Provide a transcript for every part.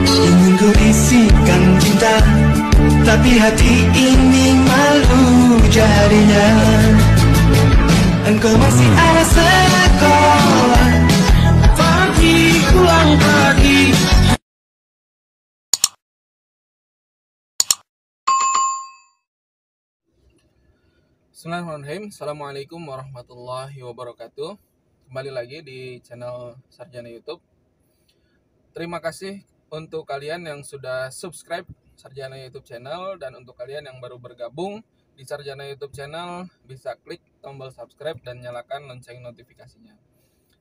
Ingin ku isikan cinta, tapi hati ini malu jadinya. Engkau masih ada sekolah, pagi pulang pagi. Bismillahirrahmanirrahim. Assalamualaikum warahmatullahi wabarakatuh. Kembali lagi di channel Sarjana YouTube. Terima kasih untuk kalian yang sudah subscribe Sarjana YouTube channel, dan untuk kalian yang baru bergabung di Sarjana YouTube channel bisa klik tombol subscribe dan nyalakan lonceng notifikasinya.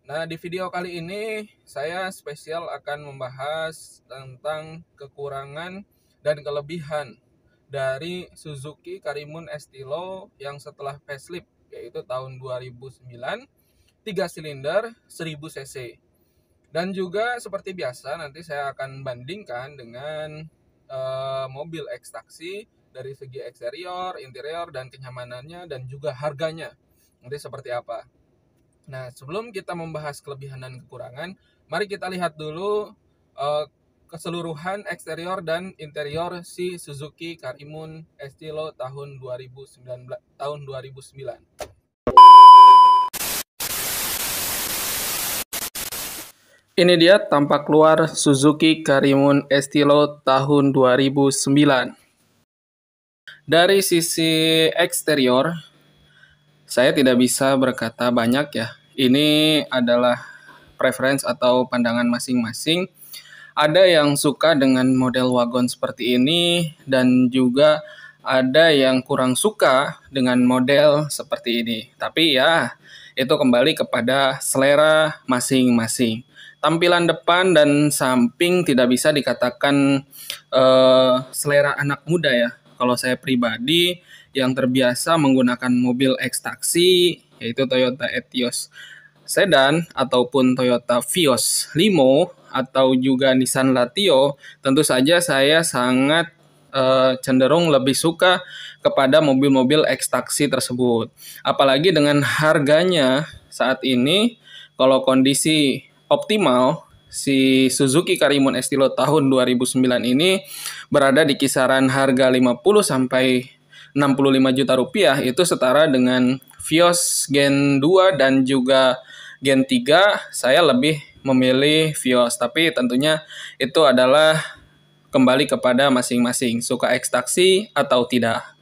Nah, di video kali ini saya spesial akan membahas tentang kekurangan dan kelebihan dari Suzuki Karimun Estilo yang setelah facelift, yaitu tahun 2009, 3 silinder 1000 cc. Dan juga seperti biasa nanti saya akan bandingkan dengan mobil X-Taxi dari segi eksterior, interior, dan kenyamanannya, dan juga harganya nanti seperti apa. Nah, sebelum kita membahas kelebihan dan kekurangan, mari kita lihat dulu keseluruhan eksterior dan interior si Suzuki Karimun Estilo tahun 2009. Ini dia tampak luar Suzuki Karimun Estilo tahun 2009. Dari sisi eksterior, saya tidak bisa berkata banyak ya. Ini adalah preference atau pandangan masing-masing. Ada yang suka dengan model wagon seperti ini, dan juga ada yang kurang suka dengan model seperti ini. Tapi ya, itu kembali kepada selera masing-masing. Tampilan depan dan samping tidak bisa dikatakan selera anak muda ya. Kalau saya pribadi yang terbiasa menggunakan mobil X-Taxi, yaitu Toyota Etios Sedan ataupun Toyota Vios Limo atau juga Nissan Latio, tentu saja saya sangat cenderung lebih suka kepada mobil-mobil X-Taxi tersebut. Apalagi dengan harganya saat ini, kalau kondisi optimal, si Suzuki Karimun Estilo tahun 2009 ini berada di kisaran harga 50 sampai 65 juta rupiah, itu setara dengan Vios Gen 2 dan juga Gen 3. Saya lebih memilih Vios, tapi tentunya itu adalah kembali kepada masing-masing, suka X-Taxi atau tidak.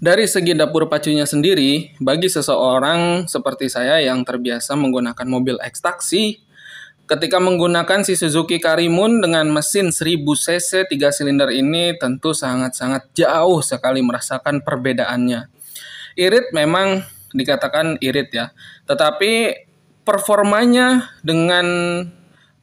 Dari segi dapur pacunya sendiri, bagi seseorang seperti saya yang terbiasa menggunakan mobil X-Taxi, ketika menggunakan si Suzuki Karimun dengan mesin 1000 cc 3 silinder ini tentu sangat-sangat jauh sekali merasakan perbedaannya. Irit memang dikatakan irit ya, tetapi performanya dengan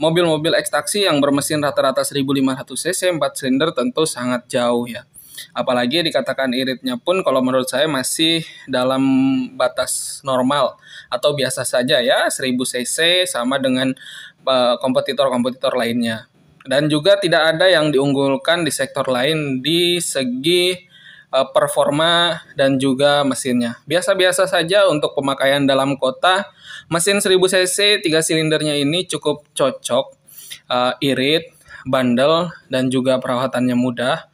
mobil-mobil X-Taxi yang bermesin rata-rata 1500 cc 4 silinder tentu sangat jauh ya. Apalagi dikatakan iritnya pun kalau menurut saya masih dalam batas normal atau biasa saja ya, 1000 cc sama dengan kompetitor-kompetitor lainnya. Dan juga tidak ada yang diunggulkan di sektor lain di segi performa dan juga mesinnya. Biasa-biasa saja untuk pemakaian dalam kota. Mesin 1000 cc 3 silindernya ini cukup cocok, irit, bandel, dan juga perawatannya mudah.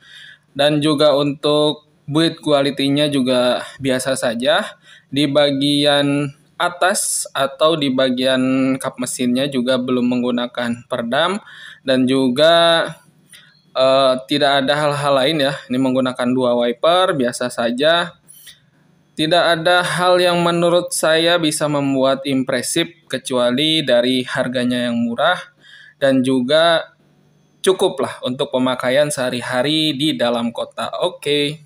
Dan juga untuk build quality-nya juga biasa saja. Di bagian atas atau di bagian kap mesinnya juga belum menggunakan peredam, dan juga tidak ada hal-hal lain ya. Ini menggunakan 2 wiper biasa saja. Tidak ada hal yang menurut saya bisa membuat impresif kecuali dari harganya yang murah dan juga cukup lah untuk pemakaian sehari-hari di dalam kota. Oke.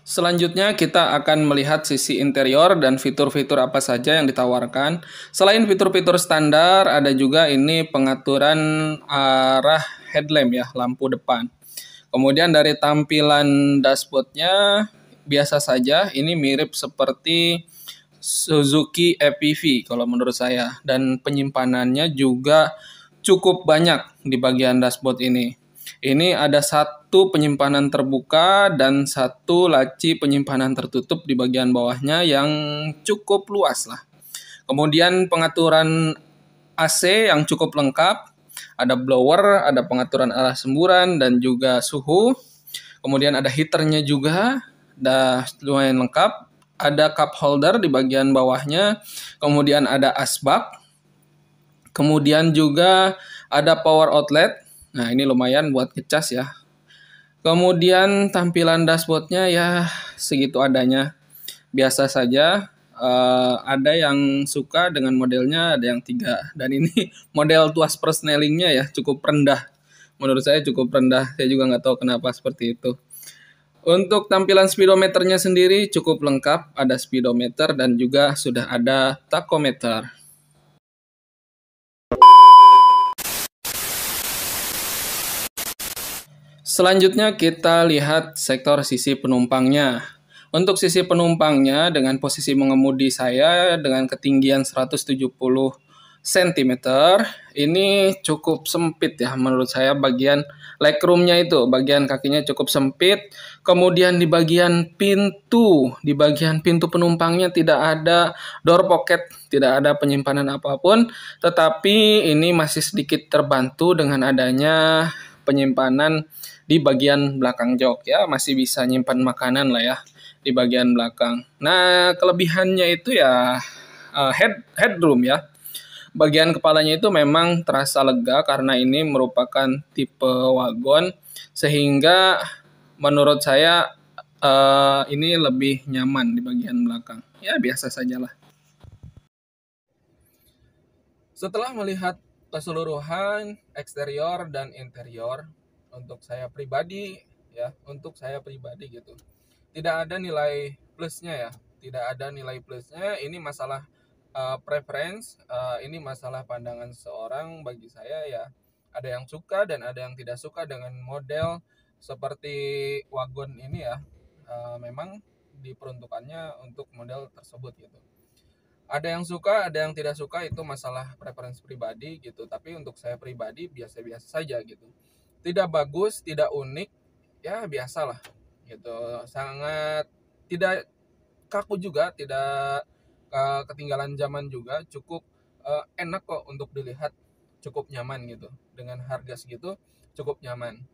Selanjutnya kita akan melihat sisi interior dan fitur-fitur apa saja yang ditawarkan. Selain fitur-fitur standar, ada juga ini pengaturan arah headlamp ya, lampu depan. Kemudian dari tampilan dashboardnya biasa saja, ini mirip seperti Suzuki EPV kalau menurut saya. Dan penyimpanannya juga cukup banyak di bagian dashboard ini. Ini ada satu penyimpanan terbuka dan satu laci penyimpanan tertutup di bagian bawahnya yang cukup luas lah. Kemudian pengaturan AC yang cukup lengkap, ada blower, ada pengaturan arah semburan dan juga suhu. Kemudian ada heaternya juga, udah lumayan lengkap. Ada cup holder di bagian bawahnya, kemudian ada asbak. Kemudian juga ada power outlet. Nah, ini lumayan buat ngecas ya. Kemudian tampilan dashboardnya ya segitu adanya. Biasa saja. Ada yang suka dengan modelnya, ada yang tidak. Dan ini model tuas persnelingnya ya cukup rendah. Menurut saya cukup rendah. Saya juga nggak tahu kenapa seperti itu. Untuk tampilan speedometernya sendiri cukup lengkap. Ada speedometer dan juga sudah ada tachometer. Selanjutnya kita lihat sektor sisi penumpangnya. Untuk sisi penumpangnya dengan posisi mengemudi saya dengan ketinggian 170 cm, ini cukup sempit ya menurut saya bagian legroomnya itu, bagian kakinya cukup sempit. Kemudian di bagian pintu penumpangnya tidak ada door pocket, tidak ada penyimpanan apapun, tetapi ini masih sedikit terbantu dengan adanya penyimpanan di bagian belakang jok ya, masih bisa nyimpan makanan lah ya di bagian belakang. Nah, kelebihannya itu ya headroom ya. Bagian kepalanya itu memang terasa lega karena ini merupakan tipe wagon sehingga menurut saya ini lebih nyaman di bagian belakang. Ya, biasa sajalah. Setelah melihat keseluruhan eksterior dan interior untuk saya pribadi gitu. Tidak ada nilai plusnya ya. Tidak ada nilai plusnya. Ini masalah preference, ini masalah pandangan seorang. Bagi saya ya ada yang suka dan ada yang tidak suka dengan model seperti wagon ini ya. Memang diperuntukannya untuk model tersebut gitu. Ada yang suka, ada yang tidak suka, itu masalah preferensi pribadi gitu. Tapi untuk saya pribadi biasa-biasa saja gitu. Tidak bagus, tidak unik, ya biasalah gitu. Sangat tidak kaku juga, tidak ketinggalan zaman juga, cukup enak kok untuk dilihat, cukup nyaman gitu. Dengan harga segitu cukup nyaman.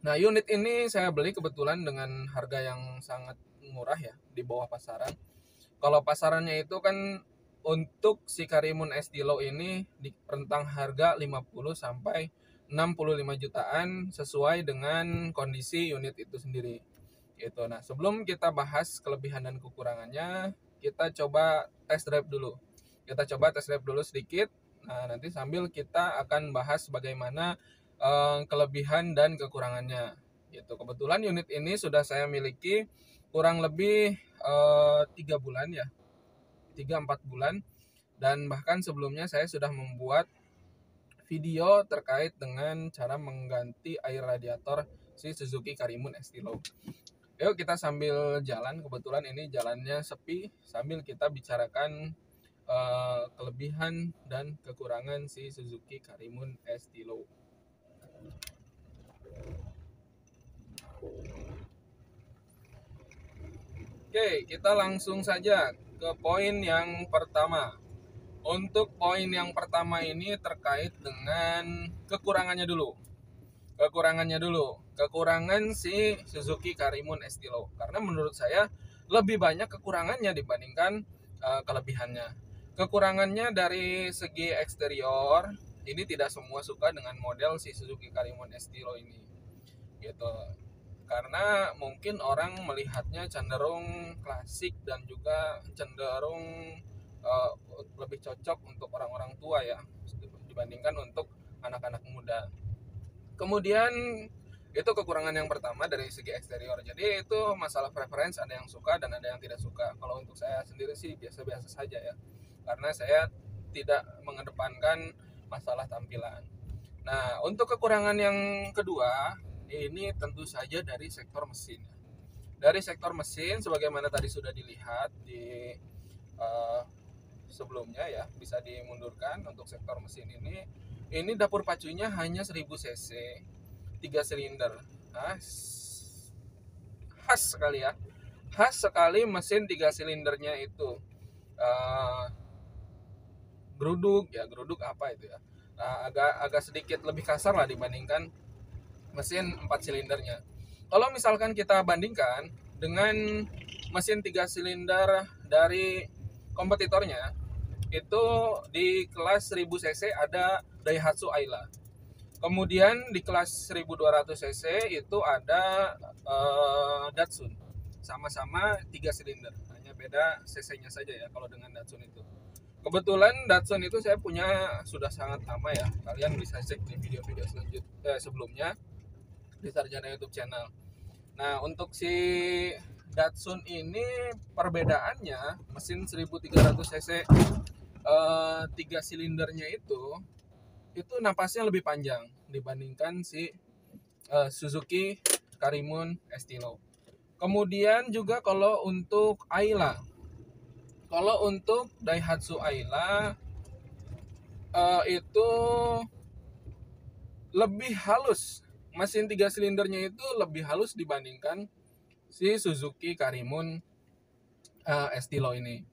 Nah, unit ini saya beli kebetulan dengan harga yang sangat murah ya, di bawah pasaran. Kalau pasarannya itu kan untuk si Karimun Estilo ini di rentang harga 50 sampai 65 jutaan sesuai dengan kondisi unit itu sendiri. Gitu. Nah, sebelum kita bahas kelebihan dan kekurangannya, kita coba test drive dulu. Kita coba test drive dulu sedikit. Nah, nanti sambil kita akan bahas bagaimana kelebihan dan kekurangannya. Gitu. Kebetulan unit ini sudah saya miliki kurang lebih 3 bulan ya, 3-4 bulan, dan bahkan sebelumnya saya sudah membuat video terkait dengan cara mengganti air radiator si Suzuki Karimun Estilo. Yuk kita sambil jalan, kebetulan ini jalannya sepi, sambil kita bicarakan kelebihan dan kekurangan si Suzuki Karimun Estilo. Oke, kita langsung saja ke poin yang pertama. Untuk poin yang pertama ini terkait dengan kekurangannya dulu. Kekurangan si Suzuki Karimun Estilo. Karena menurut saya lebih banyak kekurangannya dibandingkan kelebihannya. Kekurangannya dari segi eksterior, ini tidak semua suka dengan model si Suzuki Karimun Estilo ini. Gitu. Karena mungkin orang melihatnya cenderung klasik dan juga cenderung lebih cocok untuk orang-orang tua ya dibandingkan untuk anak-anak muda. Kemudian itu kekurangan yang pertama dari segi eksterior. Jadi itu masalah preference, ada yang suka dan ada yang tidak suka. Kalau untuk saya sendiri sih biasa-biasa saja ya, karena saya tidak mengedepankan masalah tampilan. Nah, untuk kekurangan yang kedua, ini tentu saja dari sektor mesin. Dari sektor mesin, sebagaimana tadi sudah dilihat di sebelumnya ya, bisa dimundurkan untuk sektor mesin ini dapur pacunya hanya 1000 cc, 3 silinder. Khas sekali ya, khas sekali mesin 3 silindernya itu. geruduk ya, geruduk apa itu ya. Nah, agak sedikit lebih kasar lah dibandingkan mesin 4 silindernya. Kalau misalkan kita bandingkan dengan mesin 3 silinder dari kompetitornya, itu di kelas 1000 cc ada Daihatsu Ayla. Kemudian di kelas 1200 cc itu ada Datsun. Sama-sama 3 silinder, hanya beda cc-nya saja ya kalau dengan Datsun itu. Kebetulan Datsun itu saya punya sudah sangat lama ya. Kalian bisa cek di video-video sebelumnya di Sarjana YouTube channel. Nah, untuk si Datsun ini perbedaannya mesin 1300 cc 3 silindernya itu napasnya lebih panjang dibandingkan si Suzuki Karimun Estilo. Kemudian juga kalau untuk Ayla, kalau untuk Daihatsu Ayla itu lebih halus, mesin 3 silindernya itu lebih halus dibandingkan si Suzuki Karimun Estilo ini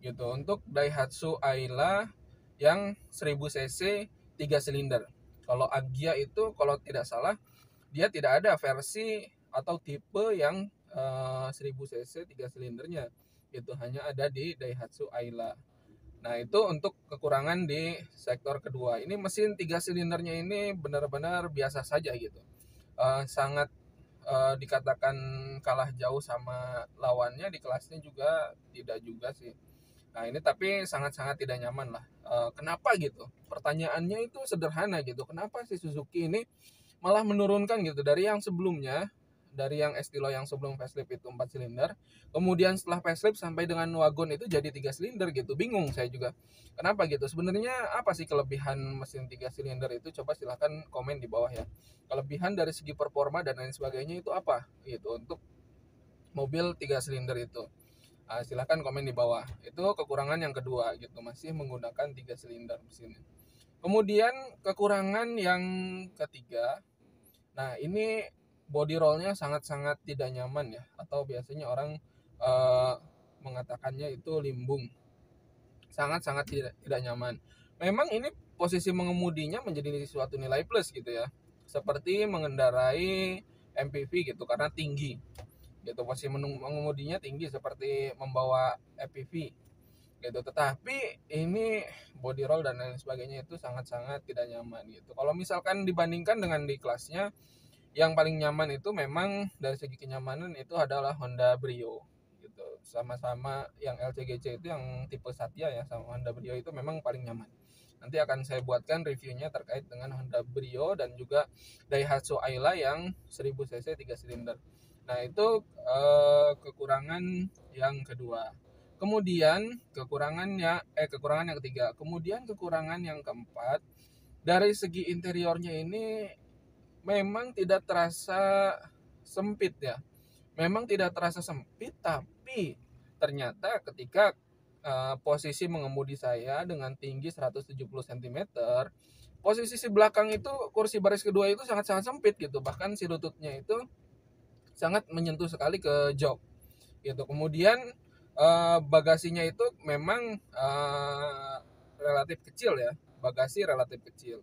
gitu. Untuk Daihatsu Ayla yang 1000 cc 3 silinder. Kalau Agya itu kalau tidak salah dia tidak ada versi atau tipe yang 1000 cc 3 silindernya. Itu hanya ada di Daihatsu Ayla. Nah, itu untuk kekurangan di sektor kedua. Ini mesin 3 silindernya ini benar-benar biasa saja gitu. Sangat dikatakan kalah jauh sama lawannya di kelasnya juga tidak juga sih. Nah, ini tapi sangat-sangat tidak nyaman lah. Kenapa gitu? Pertanyaannya itu sederhana gitu. Kenapa sih Suzuki ini malah menurunkan gitu dari yang sebelumnya, dari yang Estilo yang sebelum facelift itu 4 silinder, kemudian setelah facelift sampai dengan wagon itu jadi 3 silinder gitu. Bingung saya juga. Kenapa gitu? Sebenarnya apa sih kelebihan mesin 3 silinder itu? Coba silahkan komen di bawah ya. Kelebihan dari segi performa dan lain sebagainya itu apa gitu untuk mobil 3 silinder itu. Silahkan komen di bawah. Itu kekurangan yang kedua gitu, masih menggunakan 3 silinder mesinnya. Kemudian kekurangan yang ketiga, nah ini body rollnya sangat-sangat tidak nyaman ya, atau biasanya orang mengatakannya itu limbung. Sangat-sangat tidak nyaman. Memang ini posisi mengemudinya menjadi suatu nilai plus gitu ya, seperti mengendarai MPV gitu karena tinggi gitu, posisi mengemudinya tinggi seperti membawa FPV gitu. Tetapi ini body roll dan lain sebagainya itu sangat-sangat tidak nyaman gitu. Kalau misalkan dibandingkan dengan di kelasnya, yang paling nyaman itu memang dari segi kenyamanan itu adalah Honda Brio gitu. Sama-sama yang LCGC itu yang tipe Satya ya, sama Honda Brio itu memang paling nyaman. Nanti akan saya buatkan reviewnya terkait dengan Honda Brio dan juga Daihatsu Ayla yang 1000 cc 3 silinder. Nah, itu kekurangan yang kedua. Kemudian kekurangan yang ketiga. Kemudian kekurangan yang keempat, dari segi interiornya ini memang tidak terasa sempit ya. Memang tidak terasa sempit, tapi ternyata ketika posisi mengemudi saya dengan tinggi 170 cm, posisi si belakang itu kursi baris kedua itu sangat-sangat sempit gitu. Bahkan si lututnya itu sangat menyentuh sekali ke jok gitu. Kemudian bagasinya itu memang relatif kecil ya, bagasi relatif kecil.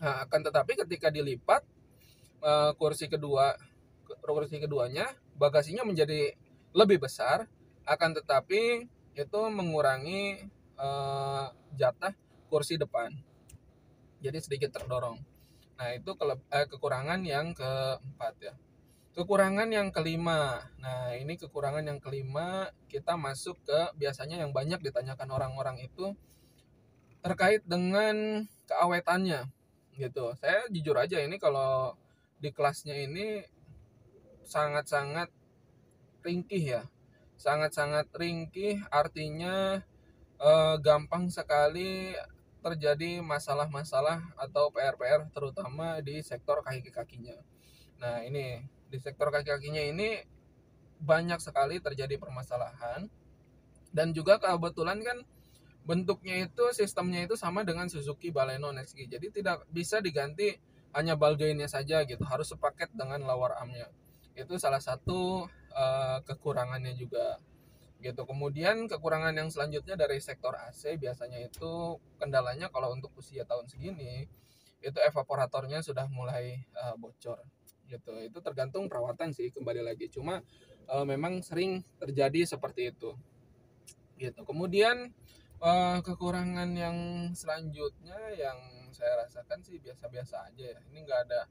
Nah, akan tetapi ketika dilipat kursi keduanya bagasinya menjadi lebih besar, akan tetapi itu mengurangi jatah kursi depan, jadi sedikit terdorong. Nah, itu kekurangan yang keempat ya. Kekurangan yang kelima. Nah, ini kekurangan yang kelima, kita masuk ke biasanya yang banyak ditanyakan orang-orang itu terkait dengan keawetannya gitu. Saya jujur aja ini kalau di kelasnya ini sangat-sangat ringkih ya. Sangat-sangat ringkih artinya gampang sekali terjadi masalah-masalah atau PR-PR terutama di sektor kaki-kakinya. Nah, ini di sektor kaki-kakinya ini banyak sekali terjadi permasalahan, dan juga kebetulan kan bentuknya itu, sistemnya itu sama dengan Suzuki Baleno NXG, jadi tidak bisa diganti hanya ball jointnya saja gitu, harus sepaket dengan lower armnya. Itu salah satu kekurangannya juga gitu. Kemudian kekurangan yang selanjutnya dari sektor AC biasanya itu kendalanya kalau untuk usia tahun segini itu evaporatornya sudah mulai bocor gitu. Itu tergantung perawatan sih, kembali lagi, cuma memang sering terjadi seperti itu gitu. Kemudian kekurangan yang selanjutnya yang saya rasakan sih biasa-biasa aja ya, ini nggak ada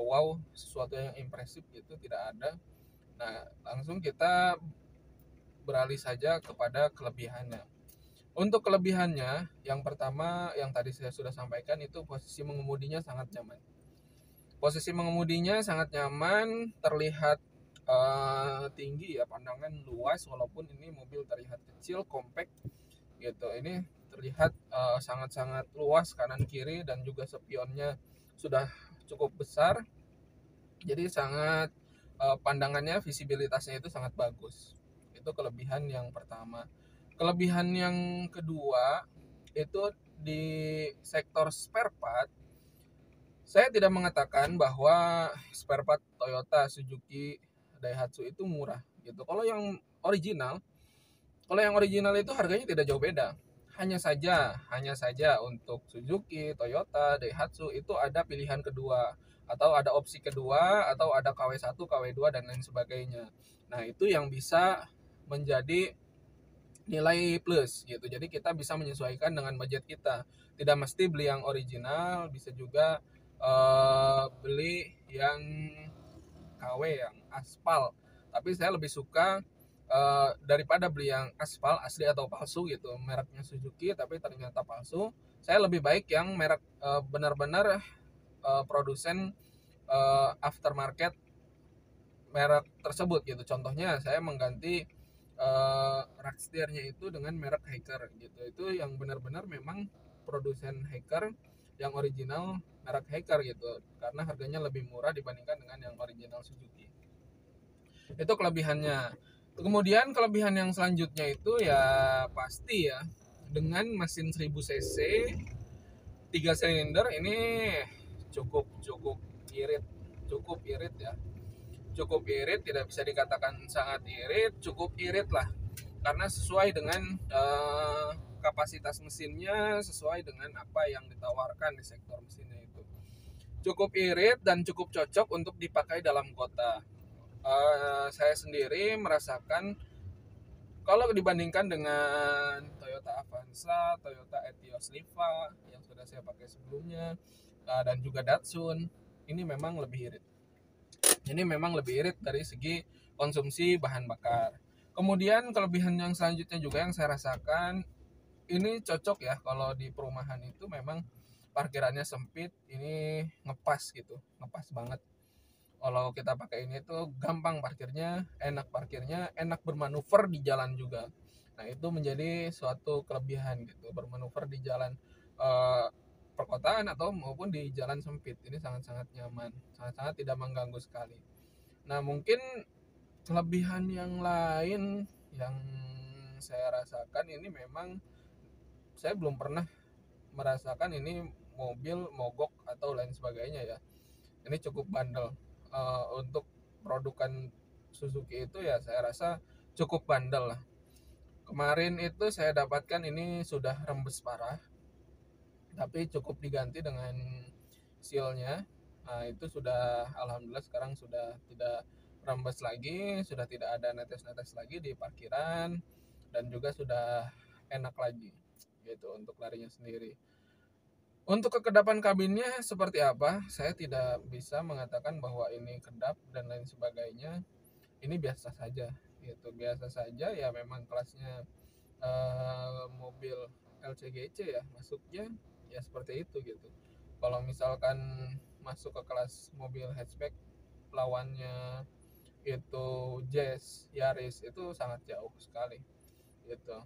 wow sesuatu yang impresif gitu, tidak ada. Nah, langsung kita beralih saja kepada kelebihannya. Untuk kelebihannya, yang pertama yang tadi saya sudah sampaikan itu posisi mengemudinya sangat nyaman. Posisi mengemudinya sangat nyaman, terlihat tinggi ya, pandangan luas walaupun ini mobil terlihat kecil, compact gitu. Ini terlihat sangat-sangat luas kanan kiri dan juga spionnya sudah cukup besar. Jadi sangat pandangannya, visibilitasnya itu sangat bagus. Itu kelebihan yang pertama. Kelebihan yang kedua itu di sektor spare part. Saya tidak mengatakan bahwa spare part Toyota, Suzuki, Daihatsu itu murah gitu. Kalau yang original itu harganya tidak jauh beda. Hanya saja untuk Suzuki, Toyota, Daihatsu itu ada pilihan kedua atau ada opsi kedua atau ada KW1, KW2 dan lain sebagainya. Nah, itu yang bisa menjadi nilai plus gitu. Jadi kita bisa menyesuaikan dengan budget kita. Tidak mesti beli yang original, bisa juga beli yang KW, yang aspal. Tapi saya lebih suka daripada beli yang aspal asli atau palsu gitu, mereknya Suzuki tapi ternyata palsu, saya lebih baik yang merek benar-benar produsen aftermarket merek tersebut gitu. Contohnya saya mengganti rack steernya itu dengan merek Hacker gitu. Itu yang benar-benar memang produsen Hacker yang original, merek Hacker gitu, karena harganya lebih murah dibandingkan dengan yang original Suzuki. Itu kelebihannya. Kemudian kelebihan yang selanjutnya itu ya pasti ya, dengan mesin 1000 cc 3 silinder ini cukup cukup irit, cukup irit ya. Cukup irit, tidak bisa dikatakan sangat irit, cukup irit lah. Karena sesuai dengan kapasitas mesinnya, sesuai dengan apa yang ditawarkan di sektor mesinnya itu. Cukup irit dan cukup cocok untuk dipakai dalam kota. Saya sendiri merasakan kalau dibandingkan dengan Toyota Avanza, Toyota Etios Liva yang sudah saya pakai sebelumnya, dan juga Datsun, ini memang lebih irit. Ini memang lebih irit dari segi konsumsi bahan bakar. Kemudian kelebihan yang selanjutnya juga yang saya rasakan, ini cocok ya kalau di perumahan itu memang parkirannya sempit, ini ngepas gitu, ngepas banget. Kalau kita pakai ini tuh gampang parkirnya, enak bermanuver di jalan juga. Nah, itu menjadi suatu kelebihan gitu, bermanuver di jalan perkotaan atau maupun di jalan sempit. Ini sangat-sangat nyaman, sangat-sangat tidak mengganggu sekali. Nah, mungkin kelebihan yang lain yang saya rasakan ini memang saya belum pernah merasakan ini mobil mogok atau lain sebagainya ya. Ini cukup bandel. Untuk produkan Suzuki itu ya saya rasa cukup bandel lah. Kemarin itu saya dapatkan ini sudah rembes parah, tapi cukup diganti dengan sealnya. Nah, itu sudah alhamdulillah sekarang sudah tidak rembes lagi, sudah tidak ada netes-netes lagi di parkiran, dan juga sudah enak lagi gitu untuk larinya sendiri. Untuk kekedapan kabinnya seperti apa? Saya tidak bisa mengatakan bahwa ini kedap dan lain sebagainya. Ini biasa saja gitu, biasa saja ya, memang kelasnya mobil LCGC ya, masuknya ya seperti itu gitu. Kalau misalkan masuk ke kelas mobil hatchback, lawannya itu Jazz, Yaris, itu sangat jauh sekali gitu.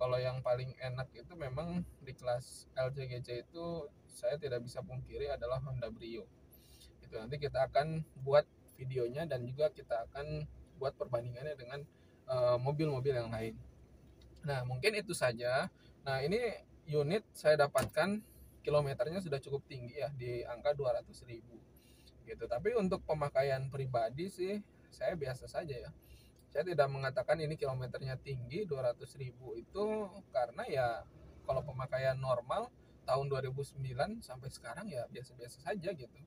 Kalau yang paling enak itu memang di kelas LCGC itu saya tidak bisa pungkiri adalah Honda Brio. Itu nanti kita akan buat videonya dan juga kita akan buat perbandingannya dengan mobil-mobil yang lain. Nah, mungkin itu saja. Nah, ini unit saya dapatkan kilometernya sudah cukup tinggi ya, di angka 200.000 gitu. Tapi untuk pemakaian pribadi sih saya biasa saja ya. Saya tidak mengatakan ini kilometernya tinggi 200.000 itu, karena ya kalau pemakaian normal tahun 2009 sampai sekarang ya biasa-biasa saja gitu.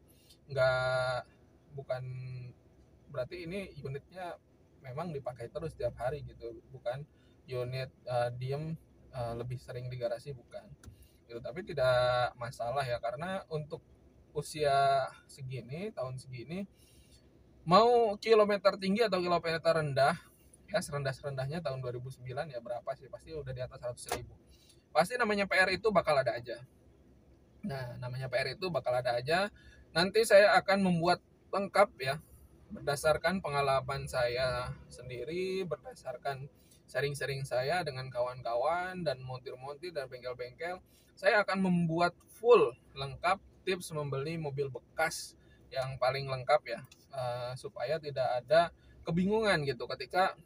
Nggak, bukan berarti ini unitnya memang dipakai terus setiap hari gitu, bukan unit diem lebih sering di garasi, bukan gitu. Tapi tidak masalah ya, karena untuk usia segini, tahun segini, mau kilometer tinggi atau kilometer rendah, ya serendah-serendahnya tahun 2009 ya berapa sih, pasti udah di atas 100.000. Pasti namanya PR itu bakal ada aja. Nah, namanya PR itu bakal ada aja. Nanti saya akan membuat lengkap ya, berdasarkan pengalaman saya sendiri, berdasarkan sharing-sharing saya dengan kawan-kawan dan montir-montir dan bengkel-bengkel. Saya akan membuat full lengkap tips membeli mobil bekas yang paling lengkap ya, supaya tidak ada kebingungan gitu ketika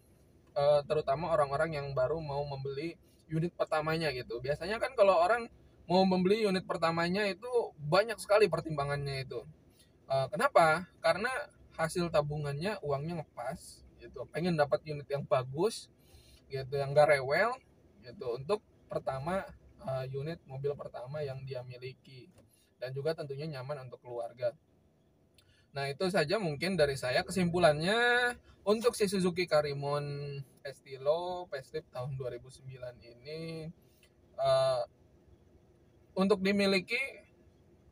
terutama orang-orang yang baru mau membeli unit pertamanya gitu. Biasanya kan kalau orang mau membeli unit pertamanya itu banyak sekali pertimbangannya itu. Kenapa? Karena hasil tabungannya, uangnya ngepas gitu, pengen dapat unit yang bagus gitu, yang gak rewel gitu, untuk pertama unit mobil pertama yang dia miliki, dan juga tentunya nyaman untuk keluarga. Nah, itu saja mungkin dari saya kesimpulannya untuk si Suzuki Karimun Estilo facelift tahun 2009 ini, uh, untuk dimiliki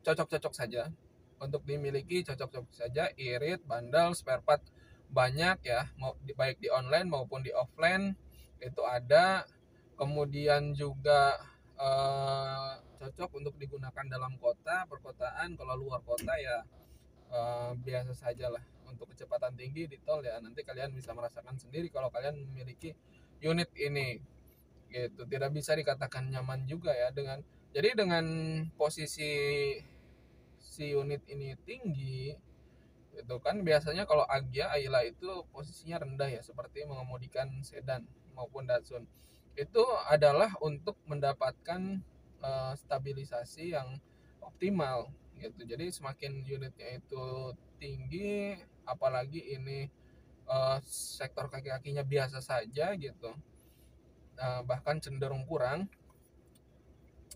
cocok-cocok saja. Untuk dimiliki cocok-cocok saja, irit, bandal, spare part banyak ya, baik di online maupun di offline itu ada. Kemudian juga cocok untuk digunakan dalam kota, perkotaan. Kalau luar kota ya biasa saja lah. Untuk kecepatan tinggi di tol ya nanti kalian bisa merasakan sendiri kalau kalian memiliki unit ini gitu. Tidak bisa dikatakan nyaman juga ya, dengan posisi si unit ini tinggi itu kan. Biasanya kalau Agya, Ayla itu posisinya rendah ya, seperti mengemudikan sedan maupun Datsun. Itu adalah untuk mendapatkan stabilisasi yang optimal gitu. Jadi semakin unitnya itu tinggi, apalagi ini sektor kaki-kakinya biasa saja gitu, bahkan cenderung kurang,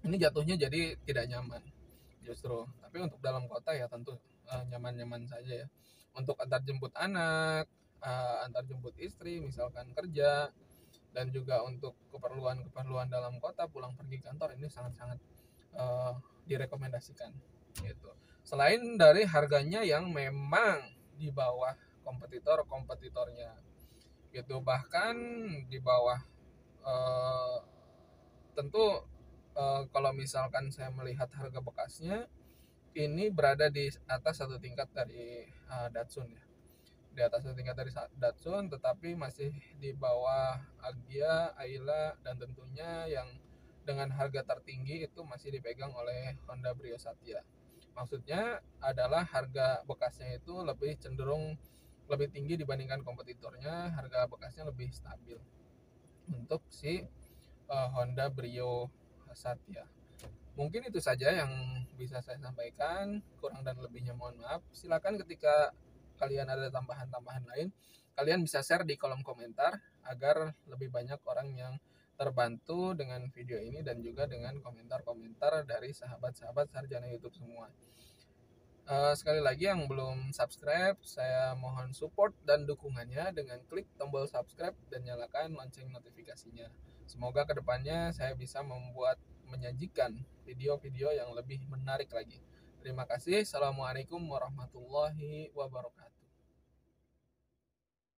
ini jatuhnya jadi tidak nyaman justru. Tapi untuk dalam kota ya tentu nyaman-nyaman saja ya. Untuk antar jemput anak, antar jemput istri misalkan kerja, dan juga untuk keperluan dalam kota, pulang pergi kantor, ini sangat-sangat direkomendasikan gitu. Selain dari harganya yang memang di bawah kompetitornya gitu, bahkan di bawah tentu kalau misalkan saya melihat harga bekasnya ini berada di atas satu tingkat dari Datsun ya, di atas satu tingkat dari Datsun, tetapi masih di bawah Agya, Ayla, dan tentunya yang dengan harga tertinggi itu masih dipegang oleh Honda Brio Satya. Maksudnya adalah harga bekasnya itu lebih cenderung lebih tinggi dibandingkan kompetitornya, harga bekasnya lebih stabil untuk si Honda Brio Satya. Mungkin itu saja yang bisa saya sampaikan, kurang dan lebihnya mohon maaf. Silakan ketika kalian ada tambahan-tambahan lain, kalian bisa share di kolom komentar agar lebih banyak orang yang terbantu dengan video ini dan juga dengan komentar-komentar dari sahabat-sahabat sarjana YouTube semua. Sekali lagi yang belum subscribe, saya mohon support dan dukungannya dengan klik tombol subscribe dan nyalakan lonceng notifikasinya. Semoga kedepannya saya bisa menyajikan video-video yang lebih menarik lagi. Terima kasih. Assalamualaikum warahmatullahi wabarakatuh.